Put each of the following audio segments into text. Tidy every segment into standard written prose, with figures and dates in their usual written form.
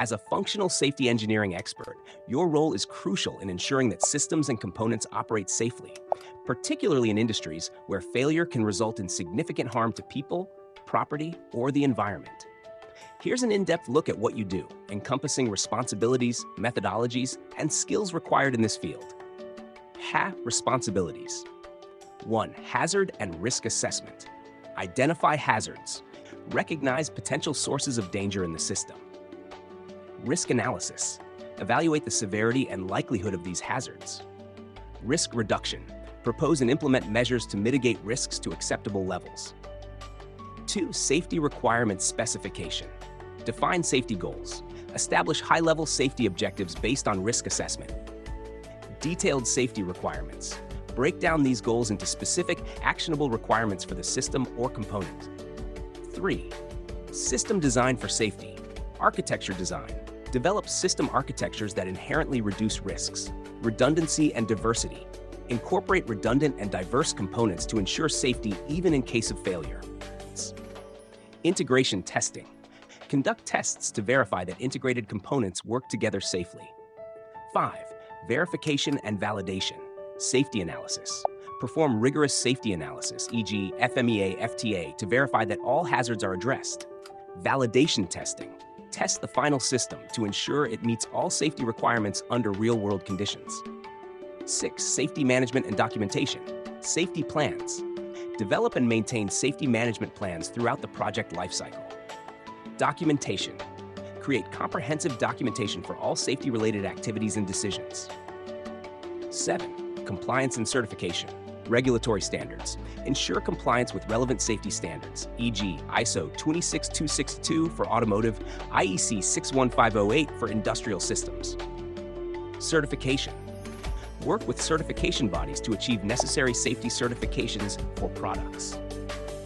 As a functional safety engineering expert, your role is crucial in ensuring that systems and components operate safely, particularly in industries where failure can result in significant harm to people, property, or the environment. Here's an in-depth look at what you do, encompassing responsibilities, methodologies, and skills required in this field. Responsibilities. 1. Hazard and risk assessment. Identify hazards. Recognize potential sources of danger in the system. Risk analysis. Evaluate the severity and likelihood of these hazards. Risk reduction. Propose and implement measures to mitigate risks to acceptable levels. 2. Safety requirements specification. Define safety goals. Establish high-level safety objectives based on risk assessment. Detailed safety requirements. Break down these goals into specific, actionable requirements for the system or component. 3. System design for safety. Architecture design. Develop system architectures that inherently reduce risks, redundancy, and diversity. Incorporate redundant and diverse components to ensure safety even in case of failure. Integration testing. Conduct tests to verify that integrated components work together safely. 5. Verification and validation. Safety analysis. Perform rigorous safety analysis, e.g. FMEA, FTA, to verify that all hazards are addressed. Validation testing. Test the final system to ensure it meets all safety requirements under real-world conditions. 6. Safety management and documentation. Safety plans. Develop and maintain safety management plans throughout the project lifecycle. Documentation. Create comprehensive documentation for all safety-related activities and decisions. 7. Compliance and certification. Regulatory standards. Ensure compliance with relevant safety standards, e.g. ISO 26262 for automotive, IEC 61508 for industrial systems. Certification. Work with certification bodies to achieve necessary safety certifications for products.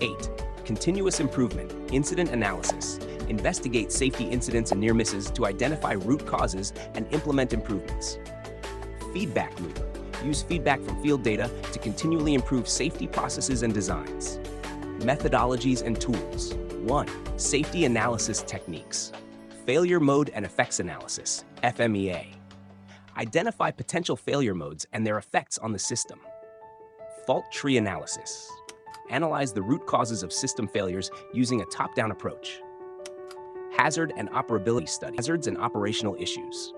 8. Continuous improvement, incident analysis. Investigate safety incidents and near misses to identify root causes and implement improvements. Feedback loop. Use feedback from field data to continually improve safety processes and designs. Methodologies and tools. 1. Safety analysis techniques. Failure mode and effects analysis, FMEA. Identify potential failure modes and their effects on the system. Fault tree analysis. Analyze the root causes of system failures using a top-down approach. Hazard and operability study. Hazards and operational issues.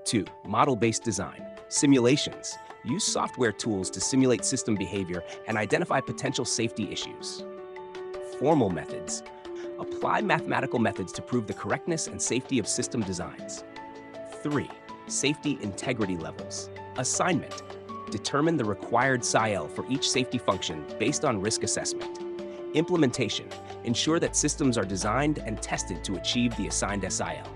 2. Model-based design. Simulations. Use software tools to simulate system behavior and identify potential safety issues. Formal methods. Apply mathematical methods to prove the correctness and safety of system designs. 3. Safety integrity levels. Assignment. Determine the required SIL for each safety function based on risk assessment. Implementation. Ensure that systems are designed and tested to achieve the assigned SIL.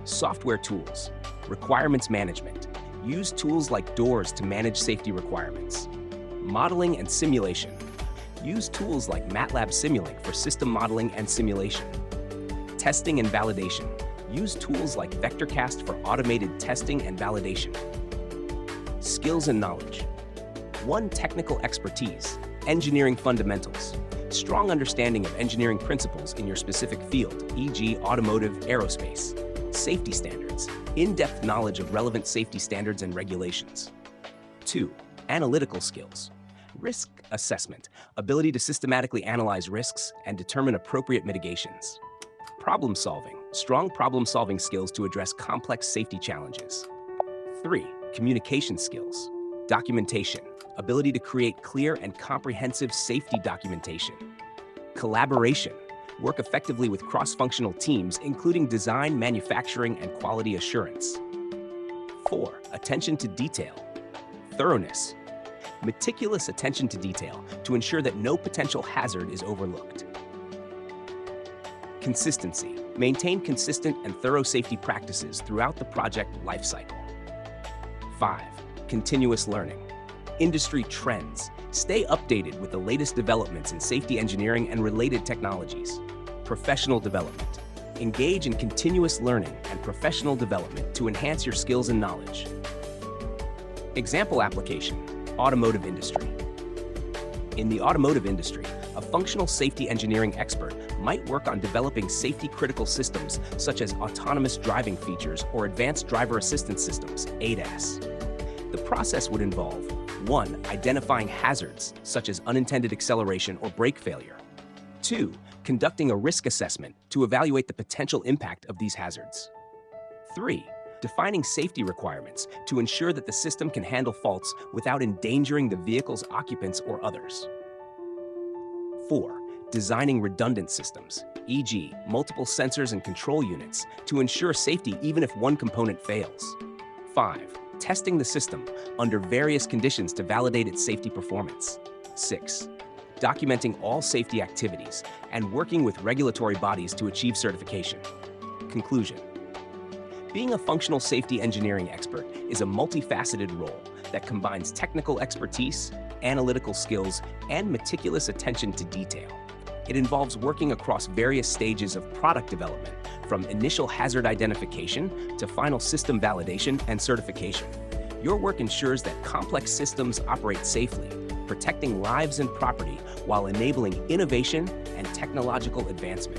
Software tools. Requirements management. Use tools like doors to manage safety requirements. Modeling and simulation. Use tools like MATLAB Simulink for system modeling and simulation. Testing and validation. Use tools like VectorCast for automated testing and validation. Skills and knowledge. 1. Technical expertise. Engineering fundamentals. Strong understanding of engineering principles in your specific field, e.g. automotive, aerospace. Safety standards. In-depth knowledge of relevant safety standards and regulations. 2. Analytical skills. Risk assessment. Ability to systematically analyze risks and determine appropriate mitigations. Problem solving. Strong problem-solving skills to address complex safety challenges. 3. Communication skills. Documentation. Ability to create clear and comprehensive safety documentation. Collaboration. Work effectively with cross-functional teams, including design, manufacturing, and quality assurance. 4. Attention to detail. Thoroughness. Meticulous attention to detail to ensure that no potential hazard is overlooked. Consistency. Maintain consistent and thorough safety practices throughout the project lifecycle. 5. Continuous learning. Industry trends. Stay updated with the latest developments in safety engineering and related technologies. Professional development. Engage in continuous learning and professional development to enhance your skills and knowledge. Example application: automotive industry. In the automotive industry, a functional safety engineering expert might work on developing safety-critical systems such as autonomous driving features or advanced driver assistance systems, ADAS. The process would involve 1. Identifying hazards, such as unintended acceleration or brake failure. 2. Conducting a risk assessment to evaluate the potential impact of these hazards. 3. Defining safety requirements to ensure that the system can handle faults without endangering the vehicle's occupants or others. 4. Designing redundant systems, e.g., multiple sensors and control units, to ensure safety even if one component fails. 5. Testing the system under various conditions to validate its safety performance. 6. Documenting all safety activities and working with regulatory bodies to achieve certification. Conclusion. Being a functional safety engineering expert is a multifaceted role that combines technical expertise, analytical skills, and meticulous attention to detail. It involves working across various stages of product development, from initial hazard identification to final system validation and certification. Your work ensures that complex systems operate safely, protecting lives and property while enabling innovation and technological advancement.